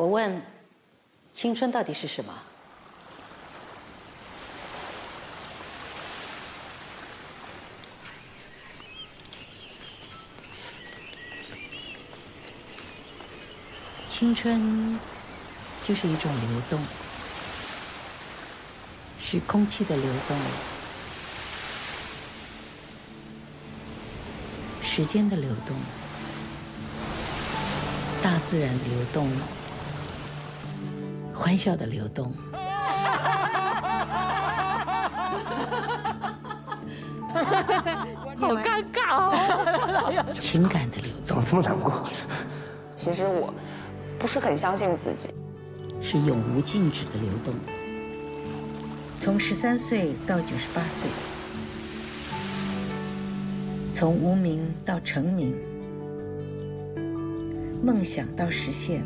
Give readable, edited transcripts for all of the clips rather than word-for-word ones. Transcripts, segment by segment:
我问，青春到底是什么？青春就是一种流动，是空气的流动，时间的流动，大自然的流动，欢笑的流动。好尴尬哦！情感的流动，怎么这么难过？其实我不是很相信自己，是永无静止的流动。从13岁到98岁，从无名到成名，梦想到实现，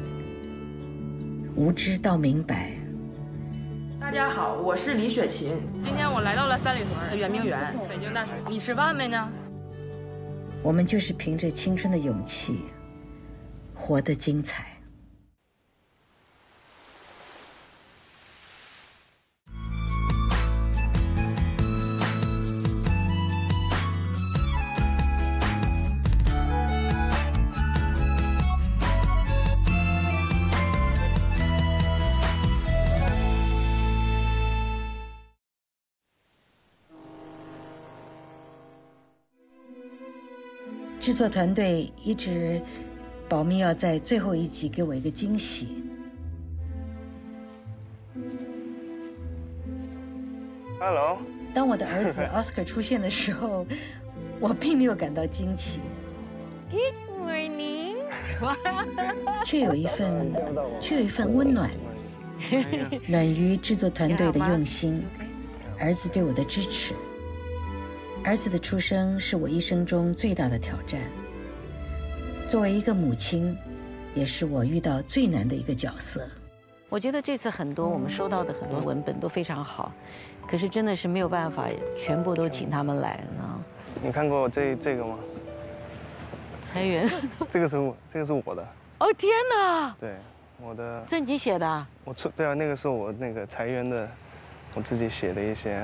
无知到明白。大家好，我是李雪琴。今天我来到了三里屯的圆明园，北京大学。你吃饭没呢？我们就是凭着青春的勇气，活得精彩。制作团队一直保密，要在最后一集给我一个惊喜。Hello。当我的儿子 Oscar 出现的时候，我并没有感到惊奇。Good morning。却有一份温暖，暖于制作团队的用心，儿子对我的支持。儿子的出生是我一生中最大的挑战。作为一个母亲，也是我遇到最难的一个角色。我觉得这次我们收到的很多文本都非常好，可是真的是没有办法全部都请他们来呢。你看过这个吗？裁员。这个是我的。哦天哪！对，我的。这你写的？对啊，那个是我那个裁员的，我自己写的一些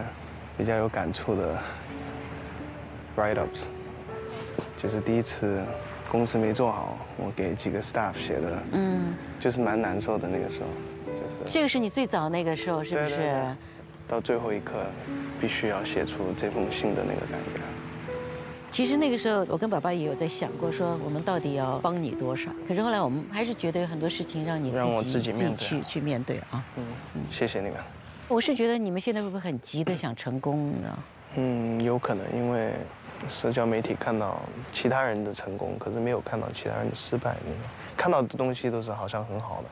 比较有感触的 write-ups， 就是第一次公司没做好，我给几个 staff 写的，就是蛮难受的那个时候，就是这个是你最早那个时候是不是？对，到最后一刻，必须要写出这封信的那个感觉。其实那个时候，我跟爸爸也有在想过，说我们到底要帮你多少？可是后来我们还是觉得有很多事情让我自己去面对啊。谢谢你们。我是觉得你们现在会不会很急的想成功呢？有可能，因为社交媒体看到其他人的成功，可是没有看到其他人的失败。你看到的东西都是好像很好的，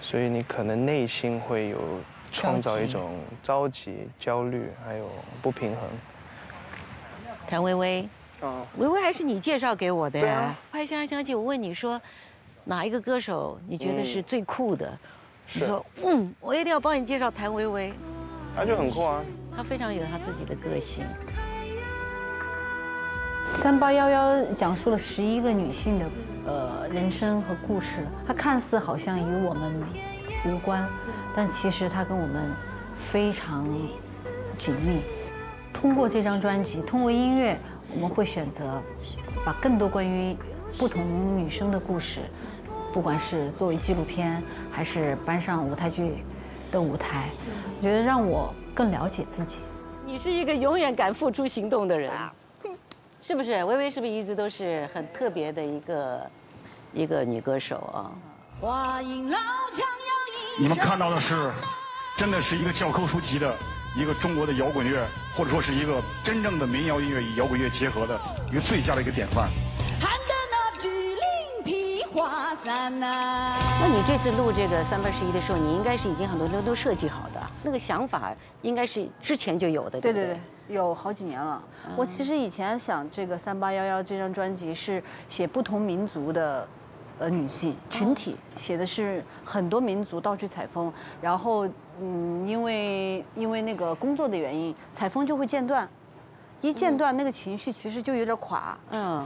所以你可能内心会有创造一种着急、焦虑，还有不平衡。谭维维，维维还是你介绍给我的呀？拍《相爱相济》，我问你说，哪一个歌手你觉得是最酷的？你说，我一定要帮你介绍谭维维。他就很酷啊，他非常有他自己的个性。3811讲述了11个女性的人生和故事，它看似好像与我们无关，但其实它跟我们非常紧密。通过这张专辑，通过音乐，我们会选择把更多关于不同女生的故事，不管是作为纪录片，还是搬上舞台剧的舞台，我觉得让我更了解自己。你是一个永远敢付出行动的人，是不是？薇薇是不是一直都是很特别的一个女歌手啊？你们看到的是，真的是一个教科书级的一个中国的摇滚乐，或者说是一个真正的民谣音乐与摇滚乐结合的一个最佳的一个典范。那你这次录这个3811的时候，你应该是已经很多都设计好的，那个想法应该是之前就有的，对不对？对，有好几年了。我其实以前想这个3811这张专辑是写不同民族的女性群体，写的是很多民族到处采风，然后因为那个工作的原因，采风就会间断。一间断那个情绪其实就有点垮。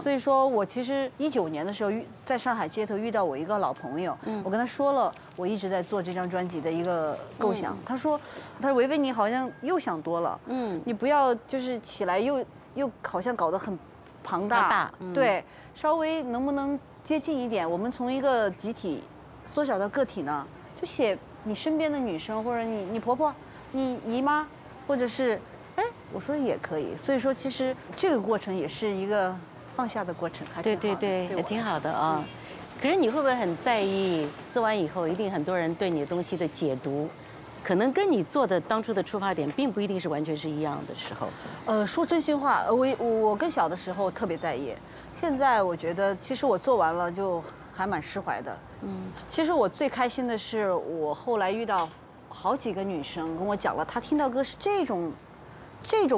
所以说我其实19年的时候在上海街头遇到我一个老朋友，我跟他说了我一直在做这张专辑的一个构想，他说维维你好像又想多了，你不要就是起来又好像搞得很庞大，对，稍微能不能接近一点？我们从一个集体缩小到个体呢，就写你身边的女生，或者你婆婆、你姨妈，或者是，我说也可以。所以说，其实这个过程也是一个放下的过程，还挺好的。对，也挺好的啊。可是你会不会很在意做完以后，一定很多人对你的东西的解读？可能跟你做的当初的出发点，并不一定是完全是一样的时候。说真心话，我更小的时候特别在意，现在我觉得其实我做完了就还蛮释怀的。其实我最开心的是我后来遇到好几个女生跟我讲了，她听到歌是这种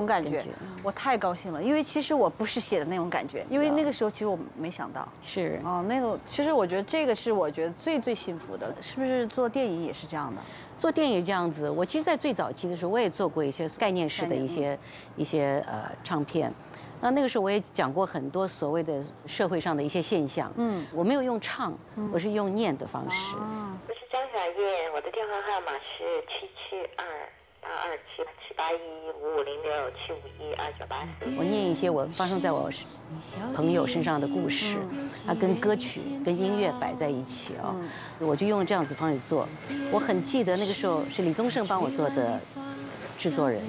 感觉，我太高兴了，因为其实我不是写的那种感觉，因为那个时候其实我没想到。是那个其实我觉得这个是我觉得最幸福的，是不是做电影也是这样的？做电影这样子，我其实，在最早期的时候，我也做过一些概念式的一些唱片。那个时候我也讲过很多所谓的社会上的一些现象。我没有用唱，我是用念的方式。我是张小燕，我的电话号码是772-827-751-5506-751-2984。我念一些我发生在我朋友身上的故事，它跟歌曲、跟音乐摆在一起啊，我就用这样子方式做。我很记得那个时候是李宗盛帮我做的制作人。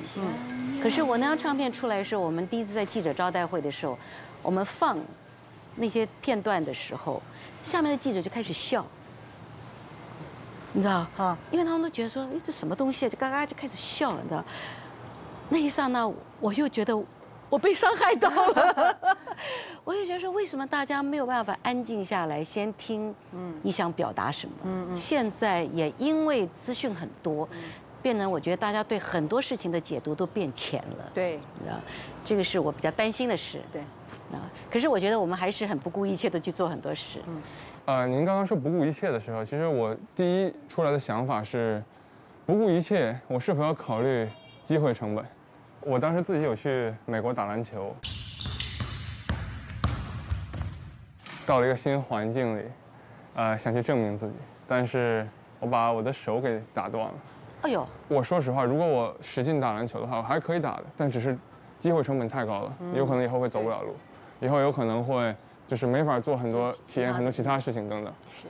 可是我那张唱片出来的时候，我们第一次在记者招待会的时候，我们放那些片段的时候，下面的记者就开始笑，你知道啊？因为他们都觉得说，这什么东西啊，就嘎嘎就开始笑了，你知道？那一刹那，我又觉得我被伤害到了，我就觉得说，为什么大家没有办法安静下来，先听你想表达什么？现在也因为资讯很多。变成我觉得大家对很多事情的解读都变浅了，对，你知道，这个是我比较担心的事，对，可是我觉得我们还是很不顾一切的去做很多事。您刚刚说不顾一切的时候，其实我第一出来的想法是，不顾一切，我是否要考虑机会成本？我当时自己有去美国打篮球，到了一个新环境里，想去证明自己，但是我把我的手给打断了。哎呦！我说实话，如果我使劲打篮球的话，我还可以打的，但只是机会成本太高了，有可能以后会走不了路，以后有可能会就是没法做很多体验很多其他事情等等。是，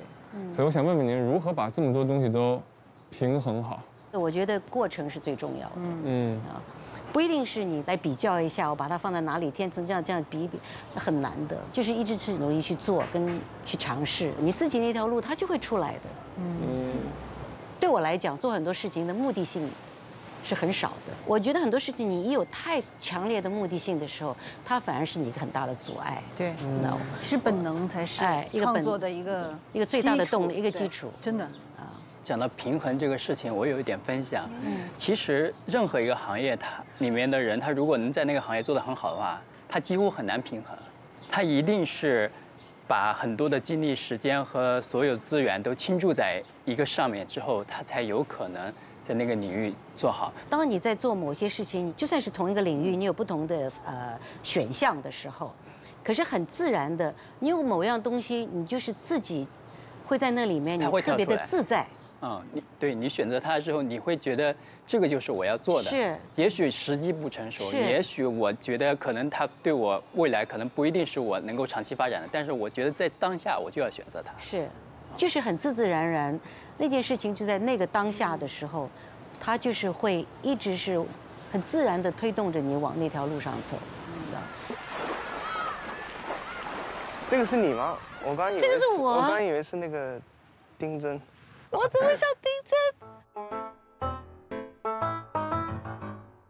所以我想问问您，如何把这么多东西都平衡好？我觉得过程是最重要的。不一定是你来比较一下，我把它放在哪里，天成这样比一比，很难的。就是一直是努力去做跟去尝试，你自己那条路它就会出来的。对我来讲，做很多事情的目的性是很少的。我觉得很多事情你一有太强烈的目的性的时候，它反而是你一个很大的阻碍。对，其实本能才是创作的一个最大的动力，一个基础。真的讲到平衡这个事情，我有一点分享。其实任何一个行业，它里面的人，他如果能在那个行业做得很好的话，他几乎很难平衡。他一定是把很多的精力、时间和所有资源都倾注在一个上面之后，他才有可能在那个领域做好。当你在做某些事情，就算是同一个领域，你有不同的选项的时候，可是很自然的，你有某样东西，你就是自己会在那里面，你特别的自在。你选择它之后，你会觉得这个就是我要做的。是，也许时机不成熟，也许我觉得可能它对我未来可能不一定是我能够长期发展的，但是我觉得在当下我就要选择它。是，就是很自然然，那件事情就在那个当下的时候，它就是会一直是很自然的推动着你往那条路上走。这个是你吗？我刚以为这个是我，我刚以为是那个丁真。我怎么像丁真？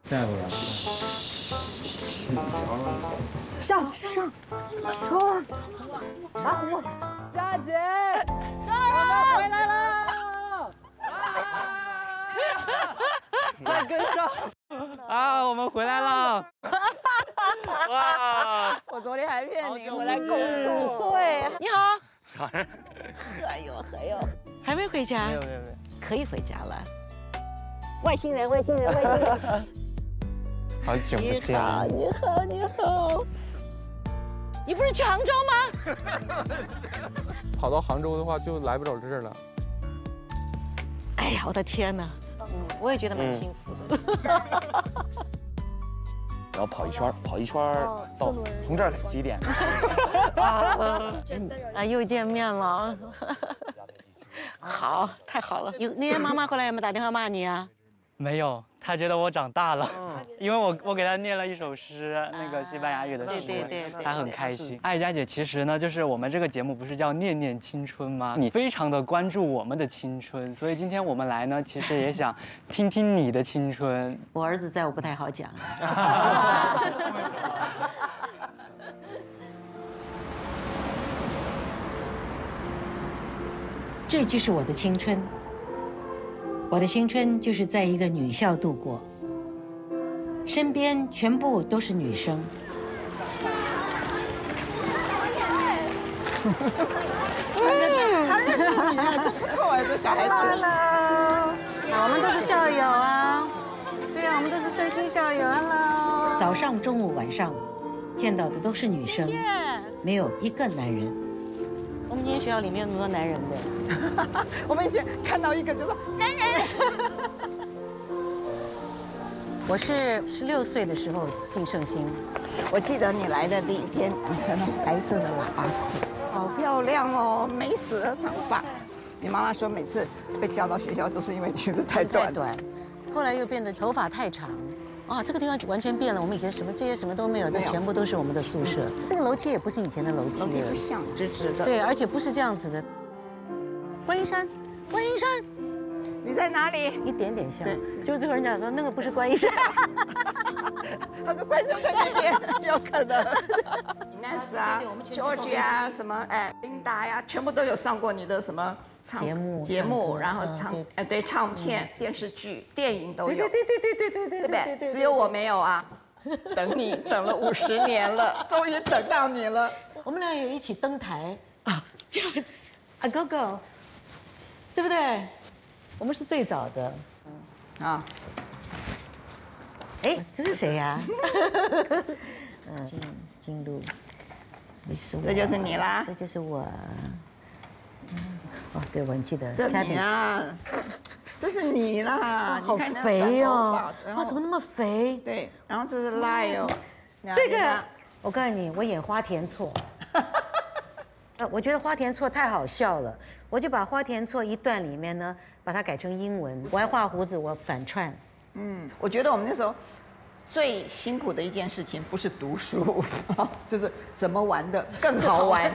下一个。上，冲！佳姐，我们回来了！快跟上！我们回来了！哇！我昨天还骗你，我来工作。对，你好。哎呦，还没回家？没有，可以回家了。外星人。好久不见。你好。你不是去杭州吗？跑到杭州的话，就来不了这儿了。哎呀，我的天哪！我也觉得蛮幸福的。然后跑一圈到从这儿起点。啊，又见面了。好，太好了。那天妈妈后来有没有打电话骂你啊？没有，她觉得我长大了，因为我给她念了一首诗，那个西班牙语的诗，对，她很开心。艾佳姐，其实呢，就是我们这个节目不是叫念念青春吗？你非常的关注我们的青春，所以今天我们来呢，其实也想听听你的青春。我儿子在，我不太好讲。这就是我的青春。我的青春就是在一个女校度过，身边全部都是女生。他认识你啊，不错啊，这小孩子。我们都是校友啊，对啊，我们都是身心校友。Hello。早上、中午、晚上，见到的都是女生，没有一个男人。我们今天学校里面有那么多男人的。我们以前看到一个就说男人。我是16岁的时候进圣心。我记得你来的第一天，你穿了白色的喇叭裤，好漂亮哦，美死了长发。你妈妈说每次被叫到学校都是因为裙子太短，后来又变得头发太长。啊，这个地方完全变了。我们以前这些什么都没有，这全部都是我们的宿舍。这个楼梯也不是以前的楼梯了，楼梯不像直直的。对，而且不是这样子的。观音山，观音山，你在哪里？一点点像。对，就是这个人讲说那个不是观音山。他说观音山在那边，有可能。Ines 啊 ，George 啊，什么Linda 呀，全部都有上过你的什么节目，然后唱片、电视剧、电影都有。对不对？只有我没有啊。等你等了50年了，终于等到你了。我们俩有一起登台啊，Go，对不对？我们是最早的。啊。哎，这是谁呀？金鹿，这就是你啦。这就是我。哦，对，我记得。这你啊，这是你啦。好肥哦！哇，怎么那么肥？对，然后这是 Lyle。这个，我告诉你，我演花田错。我觉得花田错太好笑了，我就把花田错一段里面呢，把它改成英文。我还画胡子，我反串。我觉得我们那时候最辛苦的一件事情不是读书，就是怎么玩的更好玩。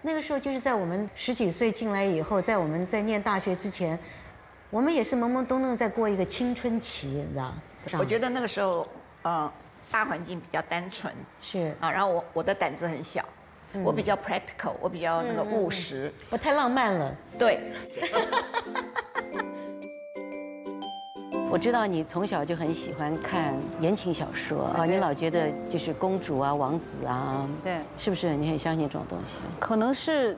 那个时候就是在我们10几岁进来以后，在我们在念大学之前，我们也是懵懵懂懂在过一个青春期，你知道？我觉得那个时候，大环境比较单纯，是啊，然后我的胆子很小，我比较 practical， 我比较那个务实，我太浪漫了，对。我知道你从小就很喜欢看言情小说啊，你老觉得就是公主啊、王子啊，对，是不是？你很相信这种东西？可能是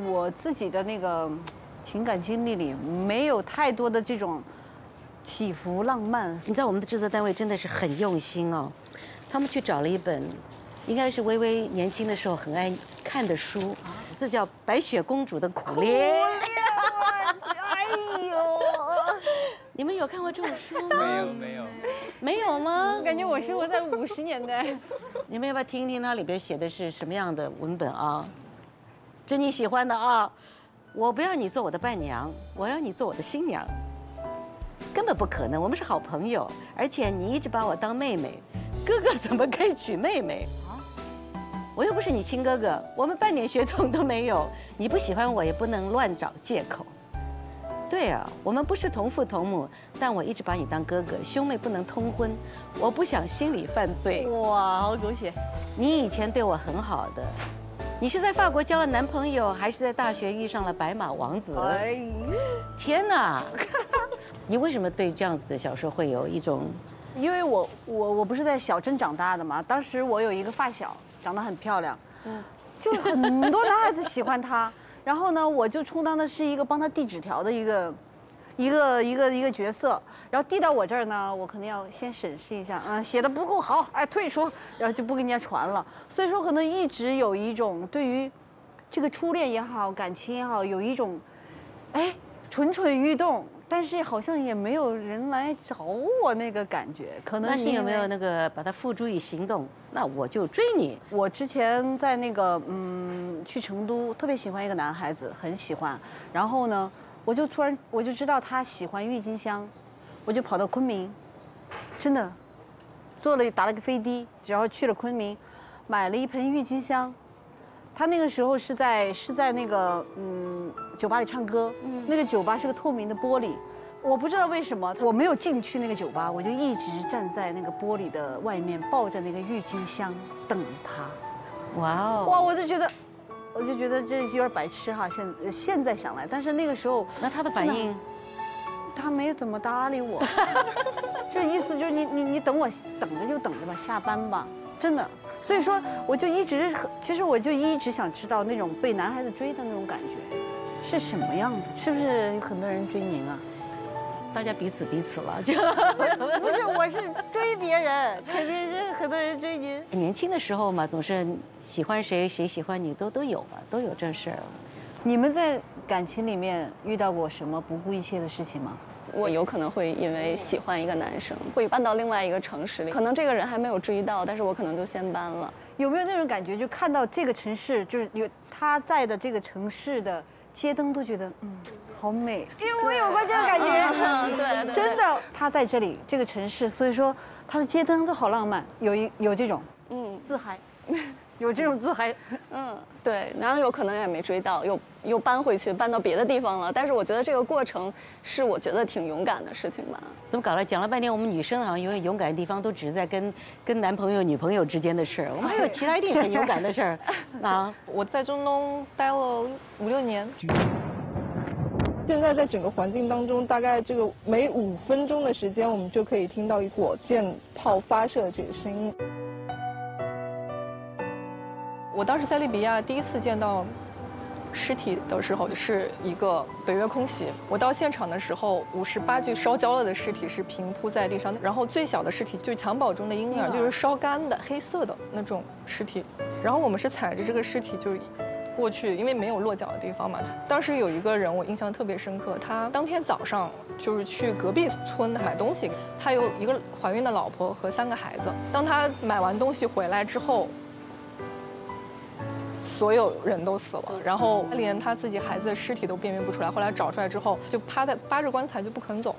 我自己的那个情感经历里没有太多的这种起伏浪漫。你知道我们的制作单位真的是很用心哦，他们去找了一本，应该是微微年轻的时候很爱看的书，这叫《白雪公主的苦恋》。哎呦！你们有看过这种书吗？没有吗？我感觉我生活在50年代。你们要不要听一听它里边写的是什么样的文本啊？这你喜欢的啊？我不要你做我的伴娘，我要你做我的新娘。根本不可能，我们是好朋友，而且你一直把我当妹妹，哥哥怎么可以娶妹妹？我又不是你亲哥哥，我们半点血统都没有，你不喜欢我也不能乱找借口。对啊，我们不是同父同母，但我一直把你当哥哥，兄妹不能通婚，我不想心理犯罪。哇，好狗血！你以前对我很好的，你是在法国交了男朋友，还是在大学遇上了白马王子？哎，天哪！你为什么对这样子的小说会有一种？因为我不是在小镇长大的嘛，当时我有一个发小，长得很漂亮，就很多男孩子喜欢她。然后呢，我就充当的是一个帮他递纸条的一个一个角色，然后递到我这儿呢，我可能要先审视一下，写的不够好，哎，退出，然后就不跟人家传了。所以说，可能一直有一种对于这个初恋也好，感情也好，有一种，哎，蠢蠢欲动。但是好像也没有人来找我那个感觉，可能。那你有没有那个把它付诸于行动？那我就追你。我之前在那个去成都，特别喜欢一个男孩子，很喜欢。然后呢，我就突然知道他喜欢郁金香，我就跑到昆明，真的，打了个飞的，然后去了昆明，买了一盆郁金香。他那个时候是在那个酒吧里唱歌，那个酒吧是个透明的玻璃，我不知道为什么我没有进去那个酒吧，我就一直站在那个玻璃的外面，抱着那个郁金香等他。哇哦！哇，我就觉得这有点白痴哈，现在想来，但是那个时候，那他的反应，他没有怎么搭理我，这意思就是你等我，等着就等着吧，下班吧，真的。所以说，其实我就一直想知道那种被男孩子追的那种感觉是什么样的，是不是有很多人追您啊？大家彼此了，就不是，我是追别人，肯定是很多人追您。年轻的时候嘛，总是喜欢谁，谁喜欢你，都有嘛，都有这事儿。你们在感情里面遇到过什么不顾一切的事情吗？我有可能会因为喜欢一个男生，会搬到另外一个城市里，可能这个人还没有追到，但是我可能就先搬了。有没有那种感觉，就看到这个城市，就是有他在的这个城市的街灯，都觉得好美？因为我有过这个感觉，对，真的，他在这里这个城市，所以说他的街灯都好浪漫，有这种自嗨。有这种自嗨，对，然后有可能也没追到，又搬回去，搬到别的地方了。但是我觉得这个过程是我觉得挺勇敢的事情吧。怎么搞了？讲了半天，我们女生好像永远勇敢的地方都只是在跟男朋友、女朋友之间的事儿，我们还有其他一定很勇敢的事儿啊！我在中东待了5、6年。现在在整个环境当中，大概这个每5分钟的时间，我们就可以听到火箭炮发射的这个声音。我当时在利比亚第一次见到尸体的时候，是一个北约空袭。我到现场的时候，58具烧焦了的尸体是平铺在地上，然后最小的尸体就是襁褓中的婴儿，就是烧干的黑色的那种尸体。然后我们是踩着这个尸体就是过去，因为没有落脚的地方嘛。当时有一个人我印象特别深刻，他当天早上就是去隔壁村买东西，他有一个怀孕的老婆和3个孩子。当他买完东西回来之后，所有人都死了，然后连他自己孩子的尸体都辨别不出来。后来找出来之后，就扒着棺材就不肯走。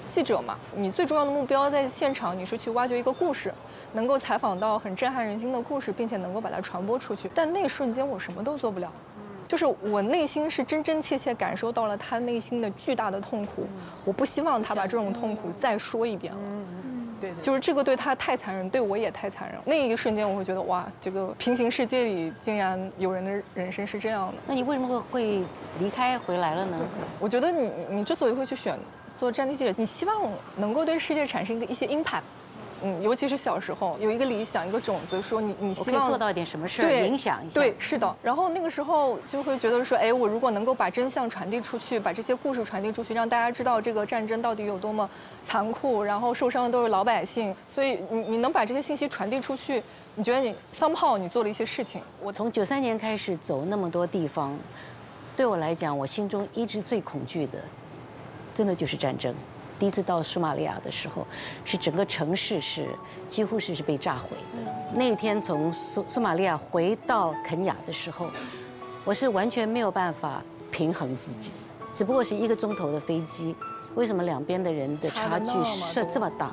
记者嘛，你最重要的目标在现场，你是去挖掘一个故事，能够采访到很震撼人心的故事，并且能够把它传播出去。但那一瞬间我什么都做不了，就是我内心是真真切切感受到了他内心的巨大的痛苦。我不希望他把这种痛苦再说一遍了。对，就是这个对他太残忍，对我也太残忍。那一瞬间，我会觉得哇，这个平行世界里竟然有人的人生是这样的。那你为什么会离开回来了呢？我觉得你之所以会去选做战地记者，你希望能够对世界产生一些 impact。尤其是小时候有一个理想，一个种子，说你希望做到一点什么事儿，影响一下。对，是的。然后那个时候就会觉得说，哎，我如果能够把真相传递出去，把这些故事传递出去，让大家知道这个战争到底有多么残酷，然后受伤的都是老百姓。所以你能把这些信息传递出去，你觉得你 somehow 你做了一些事情。我从93年开始走那么多地方，对我来讲，我心中一直最恐惧的，真的就是战争。第一次到索马利亚的时候，是整个城市几乎是被炸毁的。那一天从索马利亚回到肯亚的时候，我是完全没有办法平衡自己，只不过是1个钟头的飞机，为什么两边的人的差距是这么大？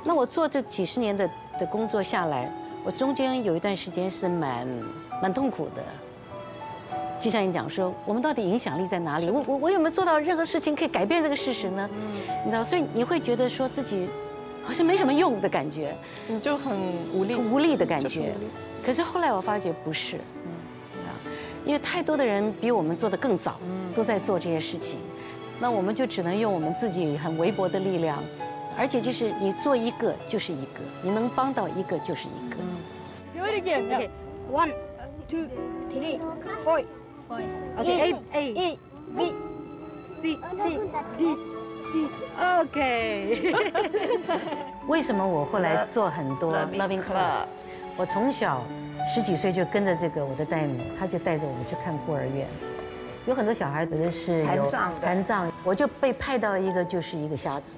那我做这几十年的工作下来，我中间有一段时间是蛮痛苦的。就像你讲说，我们到底影响力在哪里？我有没有做到任何事情可以改变这个事实呢？你知道，所以你会觉得说自己好像没什么用的感觉，你就很无力的感觉。可是后来我发觉不是，因为太多的人比我们做得更早，都在做这些事情，那我们就只能用我们自己很微薄的力量，而且就是你做一个就是一个，你能帮到一个就是一个。Do it again. Okay. 1, 2, 3, 4. Okay. A, B, C, B C D D，OK。为什么我后来做很多 Loving Club？ 我从小10几岁就跟着这个我的代母，她就带着我们去看孤儿院。有很多小孩有的是有残障，我就被派到一个就是一个瞎子。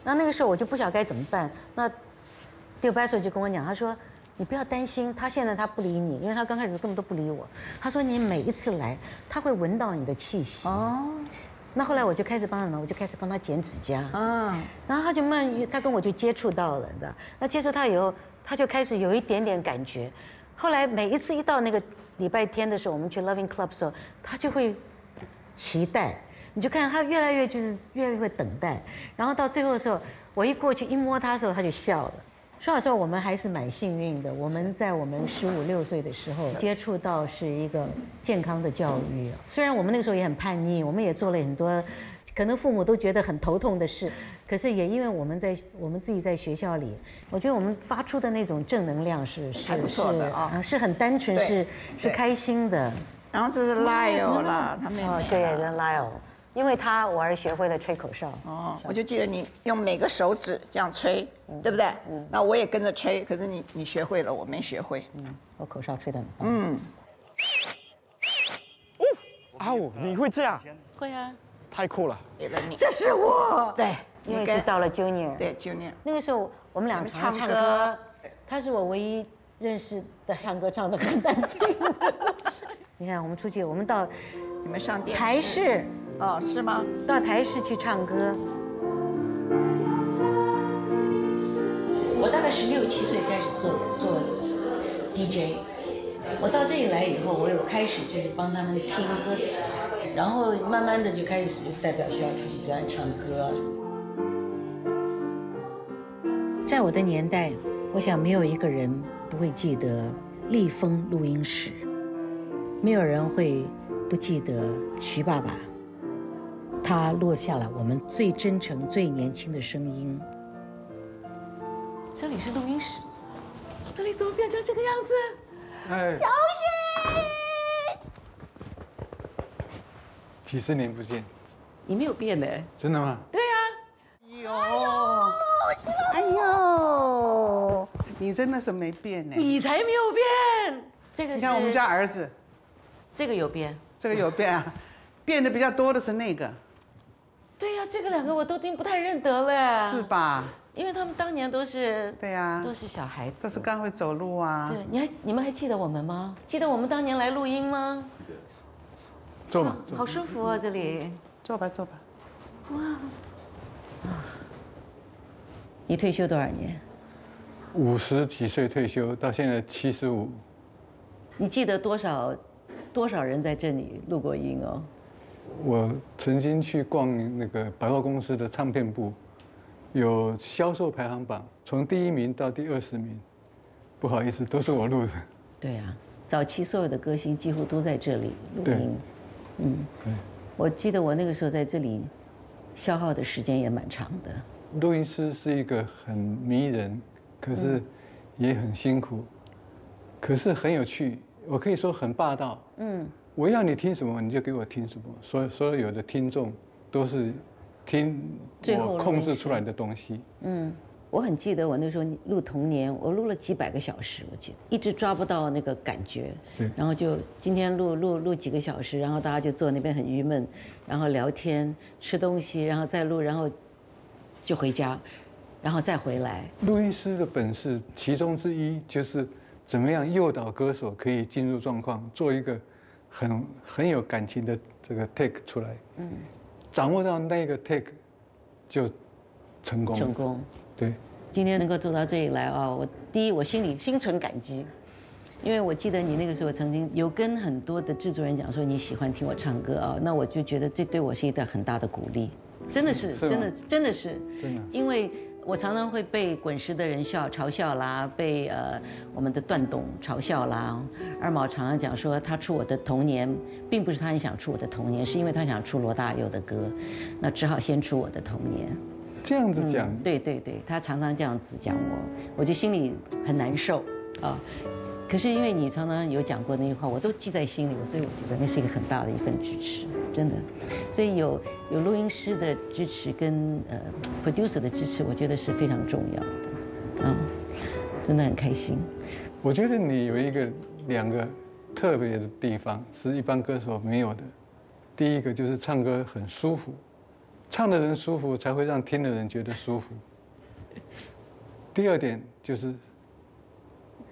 那个时候我就不晓得该怎么办。那第班就跟我讲，他说你不要担心，他现在他不理你，因为他刚开始根本都不理我。他说你每一次来，他会闻到你的气息。哦。那后来我就开始帮他剪指甲。嗯。然后他就他跟我就接触到了，你知道？那接触他以后，他就开始有一点点感觉。后来每一次一到那个礼拜天的时候，我们去 Loving Club 的时候，他就会期待。你就看他越来越会等待，然后到最后的时候，我一过去一摸他的时候，他就笑了。说老实话，我们还是蛮幸运的。我们在我们15、16岁的时候接触到是一个健康的教育。虽然我们那个时候也很叛逆，我们也做了很多可能父母都觉得很头痛的事，可是也因为我们自己在学校里，我觉得我们发出的那种正能量是不错的啊，是很单纯，是开心的。然后这是 Lyle 啦，他妹妹。对，跟 Lyle。因为我儿学会了吹口哨。哦，我就记得你用每个手指这样吹，对不对？嗯。那我也跟着吹，可是你学会了，我没学会。嗯，我口哨吹得很棒。嗯。哦，你会这样？会啊。太酷了。给了你。这是我。对，因为是到了 Junior。对 Junior。那个时候我们俩常唱歌，他是我唯一认识的唱歌唱得很难听。你看，我们出去，我们到你们上电视。台视。哦，是吗？到台视去唱歌。我大概16、17岁开始做 DJ， 我到这里来以后，我有开始就是帮他们听歌词，然后慢慢的就开始就代表学校出去表演唱歌。在我的年代，我想没有一个人不会记得立丰录音室，没有人会不记得徐爸爸。他落下了我们最真诚、最年轻的声音。这里是录音室，这里怎么变成这个样子？哎，小许，70年不见，你没有变呢。真的吗？对呀。哎呦，你真的是没变呢。你才没有变。这个你看我们家儿子，这个有变，这个有变啊，变得比较多的是那个。对呀，这个2个我都已经不太认得了，是吧？因为他们当年都是对呀，都是小孩子，都是刚会走路啊。对，你们还记得我们吗？记得我们当年来录音吗？坐吧，好舒服啊，这里。坐吧，坐吧。哇，你退休多少年？50几岁退休，到现在75。你记得多少人在这里录过音哦？我曾经去逛那个百货公司的唱片部，有销售排行榜，从第1名到第20名，不好意思，都是我录的。对啊，早期所有的歌星几乎都在这里录音。嗯，我记得我那个时候在这里消耗的时间也蛮长的。录音师是一个很迷人，可是也很辛苦，可是很有趣，我可以说很霸道。嗯。我要你听什么，你就给我听什么。所有的听众都是听我控制出来的东西。嗯，我很记得我那时候录《童年》，我录了几百个小时，我记得一直抓不到那个感觉。对。然后就今天录几个小时，然后大家就坐那边很郁闷，然后聊天、吃东西，然后再录，然后就回家，然后再回来。录音师的本事其中之一就是怎么样诱导歌手可以进入状况，做一个很有感情的这个 take 出来，掌握到那个 take 就成功。成功，对。今天能够走到这里来啊，我心里心存感激，因为我记得你那个时候曾经有跟很多的制作人讲说你喜欢听我唱歌啊，那我就觉得这对我是一个很大的鼓励，真的是，真的是，因为。我常常会被滚石的人嘲笑啦，被我们的段董嘲笑啦。二毛常常讲说，他出我的童年，并不是他很想出我的童年，是因为他想出罗大佑的歌，那只好先出我的童年。这样子讲？对，他常常这样子讲我就心里很难受啊。可是因为你常常有讲过那句话，我都记在心里，所以我觉得那是一个很大的一份支持，真的。所以有录音师的支持跟producer 的支持，我觉得是非常重要的，真的很开心。我觉得你有两个特别的地方，是一般歌手没有的。第一个就是唱歌很舒服，唱的人舒服才会让听的人觉得舒服。第二点就是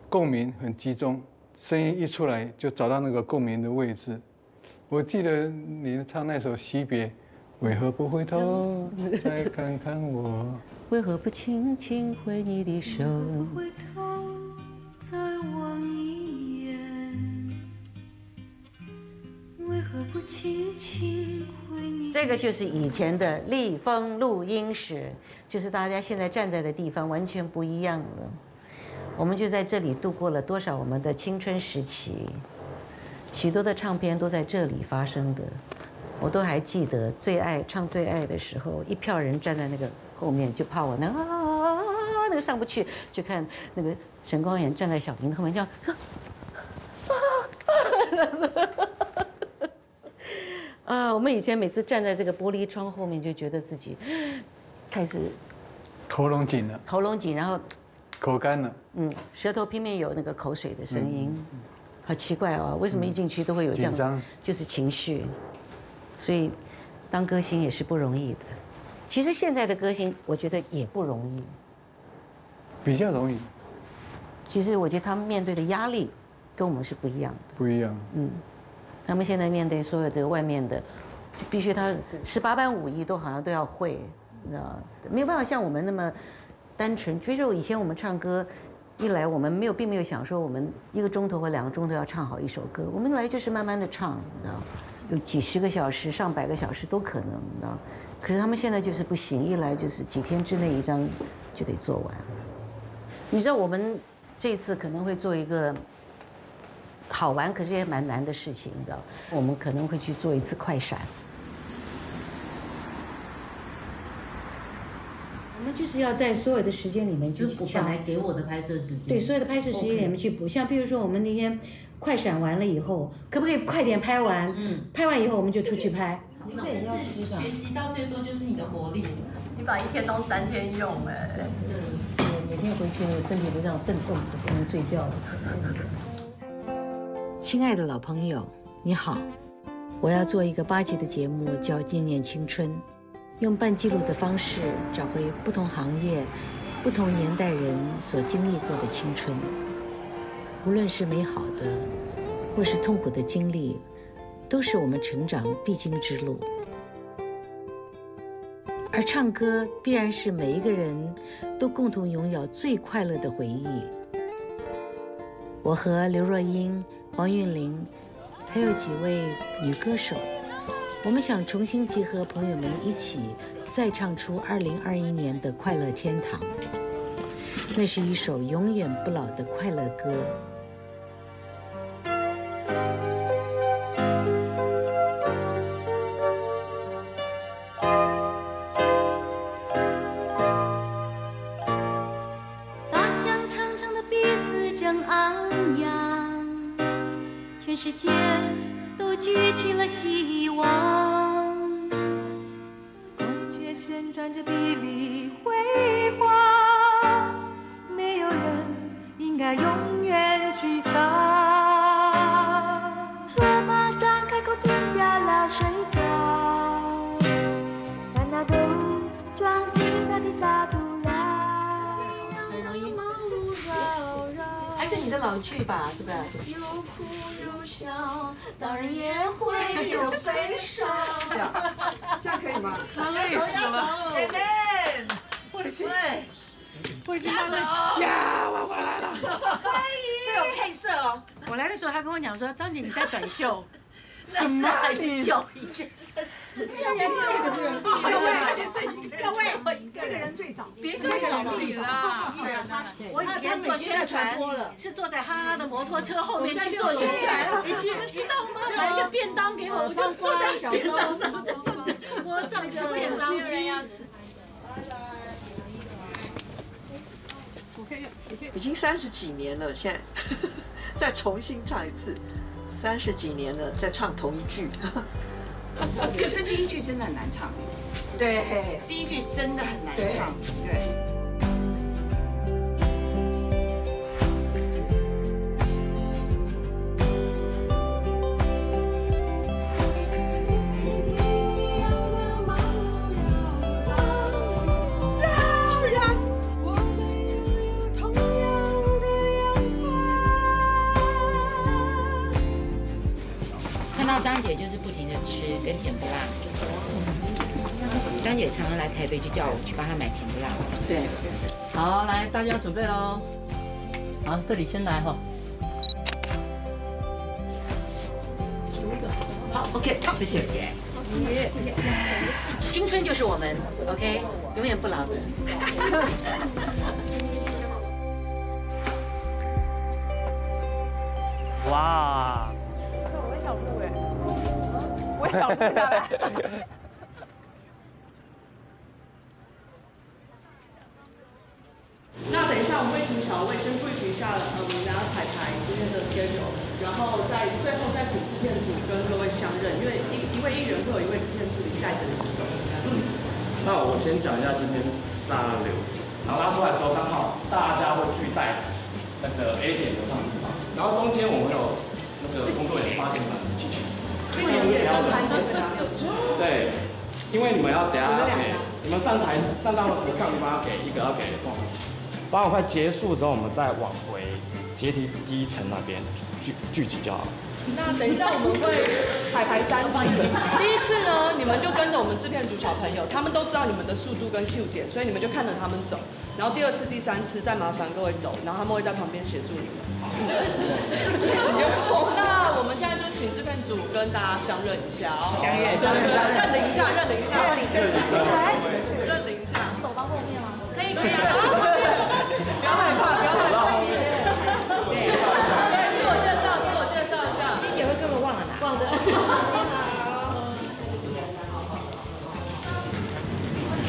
共鸣很集中，声音一出来就找到那个共鸣的位置。我记得你唱那首《惜别》，为何不回头再看看我？为何不轻轻挥你的手？回头再望一眼，为何不轻轻挥你？这个就是以前的立风录音室，就是大家现在站在的地方完全不一样了。我们就在这里度过了多少我们的青春时期，许多的唱片都在这里发生的。我都还记得唱最爱的时候，一票人站在那个后面，就怕我那个上不去，就看那个沈光远站在小明的后面，这样。我们以前每次站在这个玻璃窗后面，就觉得自己开始喉咙紧了，然后口干了，舌头拼命有那个口水的声音，好奇怪哦，为什么一进去都会有这样？紧张，就是情绪。所以，当歌星也是不容易的。其实现在的歌星，我觉得也不容易，比较容易。其实我觉得他们面对的压力跟我们是不一样的。不一样。他们现在面对所有这个外面的，就必须他18般武艺都好像都要会，你知道，没有办法像我们那么单纯。比如说以前我们唱歌，一来我们并没有想说我们1个钟头或2个钟头要唱好一首歌，我们来就是慢慢的唱，你知道，有几10个小时、上百个小时都可能，你知道。可是他们现在就是不行，一来就是几天之内一张就得做完。你知道我们这次可能会做一个好玩，可是也蛮难的事情，你知道，我们可能会去做一次快闪。我们就是要在所有的时间里面去补本来给我的拍摄时间。对，所有的拍摄时间里面去补。像比如说我们那天快闪完了以后，可不可以快点拍完？拍完以后我们就出去拍。这也是学习到最多就是你的活力。你把1天当3天用哎。我每天回去那个身体都这样震动，都不能睡觉了。亲爱的老朋友，你好，我要做一个8集的节目，叫《纪念青春》，用半记录的方式找回不同行业、不同年代人所经历过的青春，无论是美好的，或是痛苦的经历，都是我们成长必经之路。而唱歌必然是每一个人都共同拥有最快乐的回忆。我和刘若英、黄韵玲，还有几位女歌手，我们想重新集合朋友们一起再唱出2021年的快乐天堂。那是一首永远不老的快乐歌。世界都举起了希望，孔雀旋转着碧绿辉煌，没有人应该永远沮丧。河马张开口吞掉了水藻，烦恼都装进了的大土壤。还是你的老剧吧，是不是？有哭有笑，当然也会有悲伤。这样可以吗？他累死了。慧君，慧君他累呀，我回来了。欢迎。这有配色哦。我来的时候，他跟我讲说，张姐你戴短袖。什么？很久以前。各位，这个人最早，别跟我比了。我以前做宣传是坐在哈哈的摩托车后面去做宣传，你知道吗？买一个便当给我，我就坐在便当上，我这个吃便当已经30几年了，现在再重新唱一次，30几年了，再唱同一句。可是第一句真的很难唱。对，第一句真的很难唱。对。张姐就是不停的吃跟甜不辣。张姐常常来台北，就叫我去帮她买甜不辣。对，好，来大家准备喽。好，这里先来哈。好 ，OK， 谢谢姐。青春就是我们 ，OK， 永远不老的。哇！我也想录哎，我也想录下来。那等一下我们会请小魏先 brief 一下，然后彩排今天的 schedule， 然后在最后再请制片组跟各位相认，因为一位艺人会有一位制片助理带着你们走。那我先讲一下今天大家的流程，然后拉出来的时候刚好大家会聚在那个 A 点流畅的地方，然后中间我们有那个工作人员发给你们气球，所以你们跟潘姐会拿没有？对，因为你们要等下要给你们上到合唱地方要给一个要给帮我快结束的时候，我们再往回阶梯第一层那边聚集就好了。那等一下我们会彩排3次，第一次呢，你们就跟着我们制片组小朋友，他们都知道你们的速度跟 Q 点，所以你们就看着他们走。然后第2次、第3次再麻烦各位走，然后他们会在旁边协助你们。那我们现在就请制片组跟大家相认一下哦，认领一下，认领一下，走到后面吗？可以啊，走到后面，不要害怕，不要害怕。对，自我介绍一下。欣姐会根本忘了拿。忘的。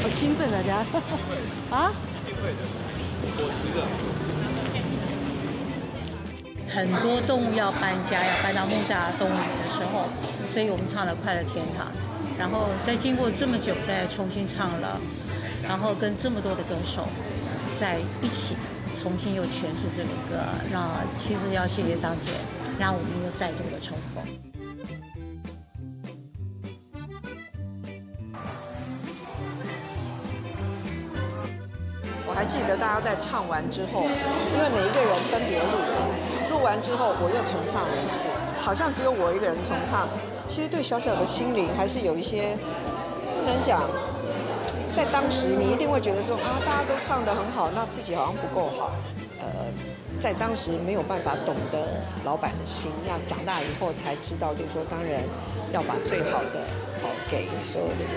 好兴奋大家。啊？一定会的，我10个。很多动物要搬家，要搬到木栅动物园的时候，所以我们唱了《快乐天堂》，然后再经过这么久，再重新唱了，然后跟这么多的歌手在一起重新又诠释这个歌，那其实要谢谢张姐，让我们又再度的重逢。我还记得大家在唱完之后，因为每一个人分别录完之后，我又重唱了一次，好像只有我一个人重唱。其实对小小的心灵还是有一些不能讲，在当时你一定会觉得说啊，大家都唱得很好，那自己好像不够好。在当时没有办法懂得老板的心，那长大以后才知道，就是说当然要把最好的给所有的人，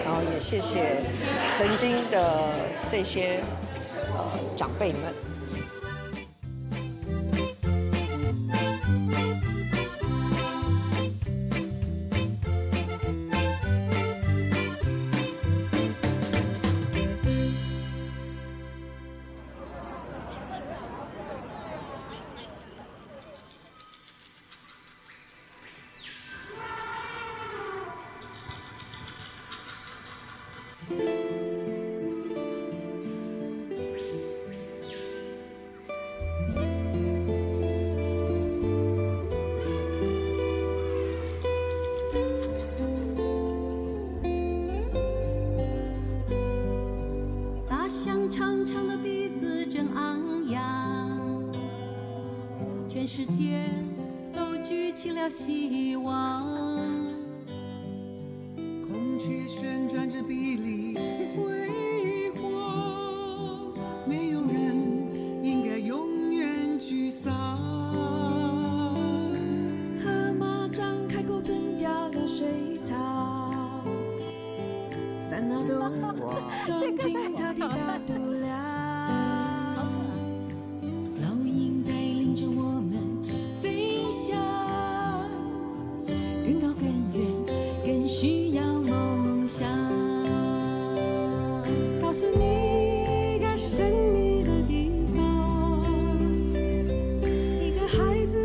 然后也谢谢曾经的这些长辈们。全世界都举起了希望，孔雀旋转着碧绿辉煌，没有人应该永远沮丧。河马张开口吞掉了水草，烦恼都装进它的大肚量。孩子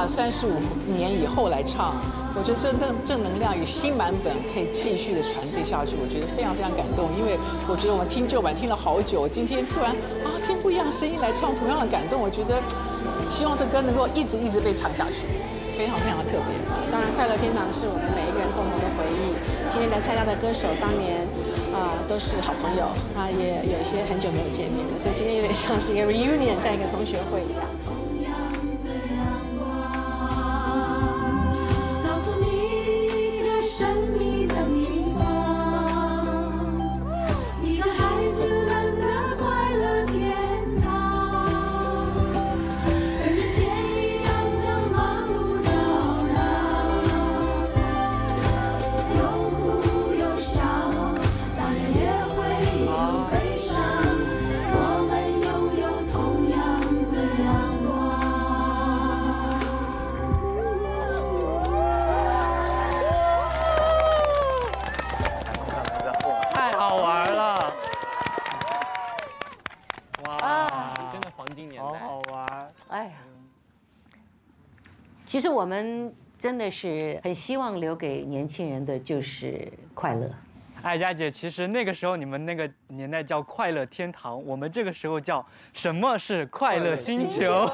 法35年以后来唱，我觉得正能量与新版本可以继续的传递下去，我觉得非常非常感动。因为我觉得我们听旧版听了好久，今天突然听不一样的声音来唱同样的感动，我觉得希望这歌能够一直被唱下去，非常非常的特别。当然，快乐天堂是我们每一个人共同的回忆。今天来参加的歌手当年都是好朋友，也有一些很久没有见面的，所以今天有点像是一个 reunion， 在一个同学会一样。其实我们真的是很希望留给年轻人的就是快乐。哎，佳姐，其实那个时候你们那个年代叫快乐天堂，我们这个时候叫什么是快乐星球？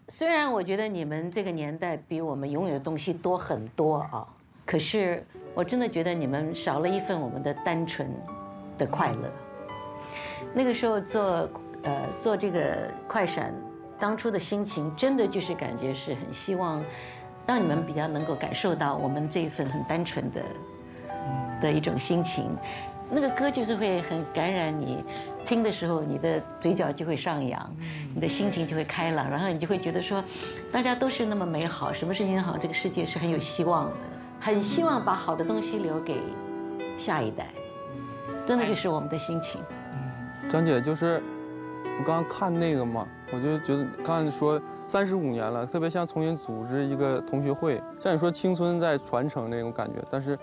虽然我觉得你们这个年代比我们拥有的东西多很多啊，可是我真的觉得你们少了一份我们的单纯的快乐。那个时候做这个快闪。当初的心情真的就是感觉是很希望让你们比较能够感受到我们这一份很单纯的一种心情。那个歌就是会很感染你，听的时候你的嘴角就会上扬，你的心情就会开朗，然后你就会觉得说大家都是那么美好，什么事情好，这个世界是很有希望的，很希望把好的东西留给下一代，真的就是我们的心情。张姐，就是我刚刚看那个嘛，我就觉得刚才说35年了，特别像重新组织一个同学会，像你说青春在传承那种感觉，但是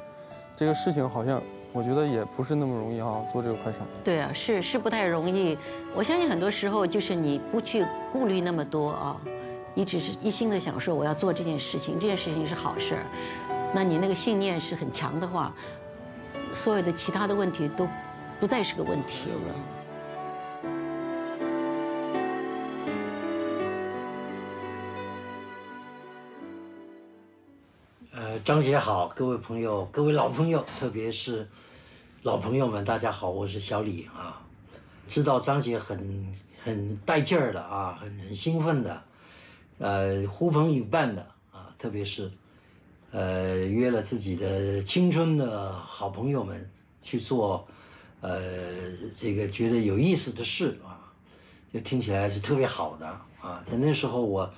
这个事情好像我觉得也不是那么容易做这个快闪。对啊，是不太容易。我相信很多时候就是你不去顾虑那么多你只是一心的想说我要做这件事情，这件事情是好事儿，那你那个信念是很强的话，所有的其他的问题都不再是个问题了。张姐好，各位朋友，各位老朋友，特别是老朋友们，大家好，我是小李啊。知道张姐很带劲儿的很兴奋的，呼朋引伴的特别是约了自己的青春的好朋友们去做这个觉得有意思的事就听起来是特别好的在那时候我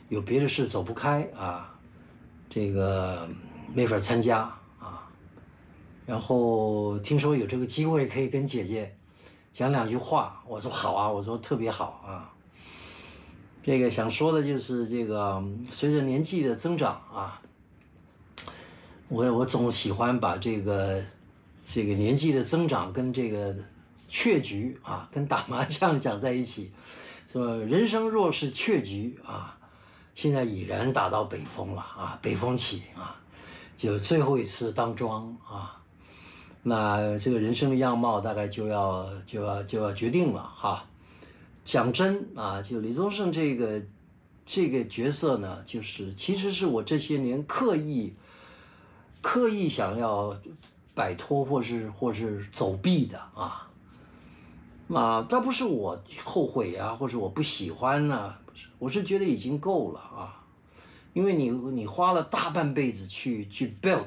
有别的事走不开这个没法参加然后听说有这个机会可以跟姐姐讲2句话，我说好我说特别好这个想说的就是这个随着年纪的增长我总喜欢把这个年纪的增长跟这个雀局跟打麻将讲在一起，说人生若是雀局现在已然打到北风了北风起就最后一次当庄那这个人生的样貌大概就要决定了讲真就李宗盛这个角色呢，就是其实是我这些年刻意想要摆脱或是走避的倒不是我后悔或者我不喜欢我是觉得已经够了因为你花了大半辈子去 build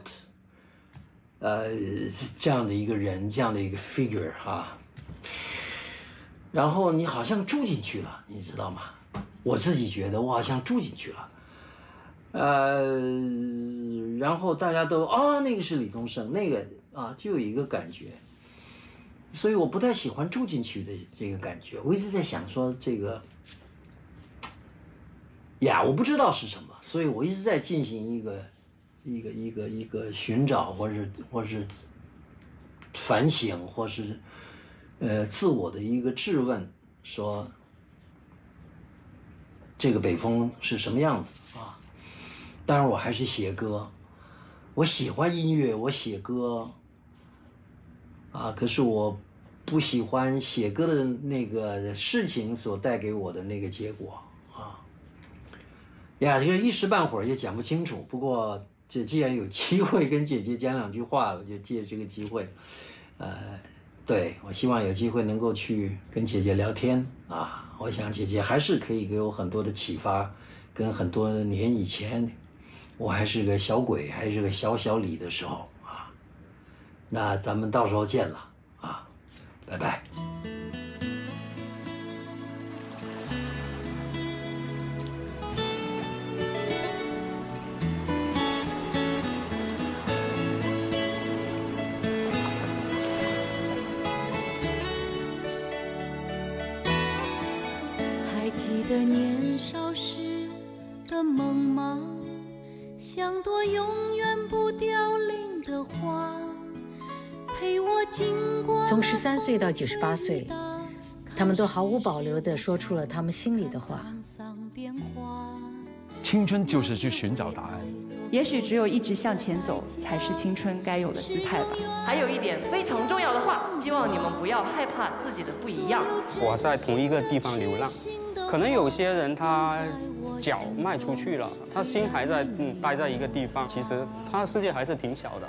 这样的一个人，这样的一个 figure 然后你好像住进去了，你知道吗？我自己觉得我好像住进去了然后大家都那个是李宗盛，那个就有一个感觉，所以我不太喜欢住进去的这个感觉。我一直在想说这个我不知道是什么，所以我一直在进行一个寻找，或是反省，或是自我的一个质问，说这个北风是什么样子啊。当然我还是写歌，我喜欢音乐，我写歌啊，可是我不喜欢写歌的那个事情所带给我的那个结果啊。呀，这个一时半会儿也讲不清楚。不过这既然有机会跟姐姐讲2句话，我就借这个机会，对，我希望有机会能够去跟姐姐聊天啊。我想姐姐还是可以给我很多的启发，跟很多年以前我还是个小鬼，还是个小李的时候啊。那咱们到时候见了啊，拜拜。记得年少时的梦吗？像朵永远不凋零的花，陪我经过。从13岁到98岁，他们都毫无保留地说出了他们心里的话。青春就是去寻找答案。也许只有一直向前走，才是青春该有的姿态吧。还有一点非常重要的话，希望你们不要害怕自己的不一样。我在同一个地方流浪，可能有些人他脚迈出去了，他心还在待在一个地方，其实他的世界还是挺小的。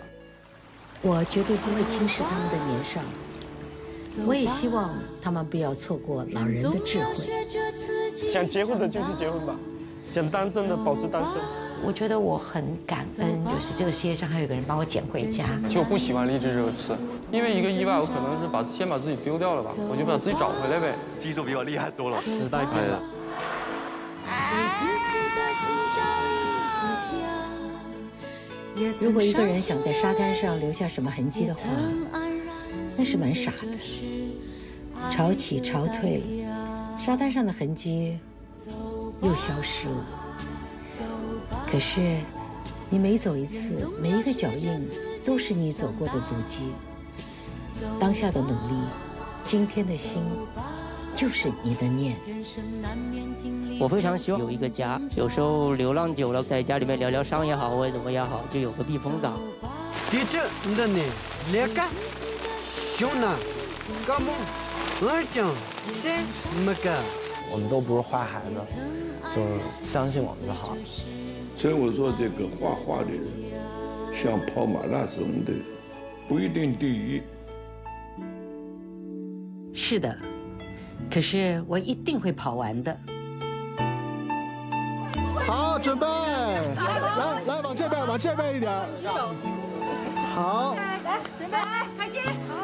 我绝对不会轻视他们的年少，我也希望他们不要错过老人的智慧。想结婚的就是结婚吧，想单身的保持单身。我觉得我很感恩，就是这个世界上还有个人把我捡回家。其实我不喜欢励志这个词，因为一个意外，我可能是先把自己丢掉了吧，我就把自己找回来呗。记住比我厉害多了，时代变了。如果一个人想在沙滩上留下什么痕迹的话，那是蛮傻的。潮起潮退，沙滩上的痕迹又消失了。可是，你每走一次，每一个脚印，都是你走过的足迹。当下的努力，今天的心，就是你的念。我非常希望有一个家，有时候流浪久了，在家里面疗疗伤也好，或者怎么也好，就有个避风港。我们都不是坏孩子，就是相信我们就好。所以我说，这个画画的人，像跑马拉松的，不一定第一。是的，可是我一定会跑完的。好，准备，来，往这边一点。好，来，准备，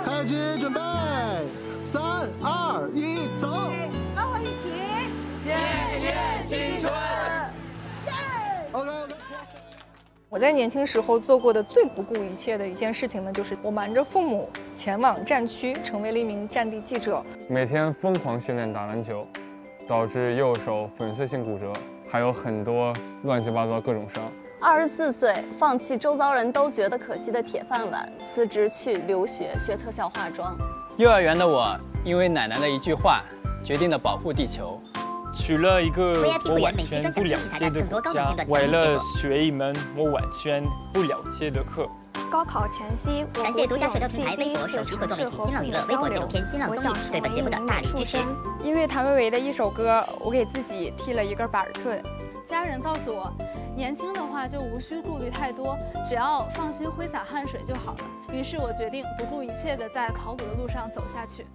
开机，准备，3、2、1，走。跟我一起，夜夜青春。OK。我在年轻时候做过的最不顾一切的一件事情呢，就是我瞒着父母前往战区，成为了一名战地记者。每天疯狂训练打篮球，导致右手粉碎性骨折，还有很多乱七八糟各种伤。24岁，放弃周遭人都觉得可惜的铁饭碗，辞职去留学学特效化妆。幼儿园的我，因为奶奶的一句话，决定了保护地球。娶了一个我完全不了解的国家，为了学一门我完全不了解的课。高考前夕，感谢独家水流平台微博手机合作媒体新浪娱乐微博纪录片新浪综艺对本节目的大力支持。因为谭维维的一首歌，我给自己剃了一根板寸。家人告诉我，年轻的话就无需顾虑太多，只要放心挥洒汗水就好了。于是我决定不顾一切地在考古的路上走下去。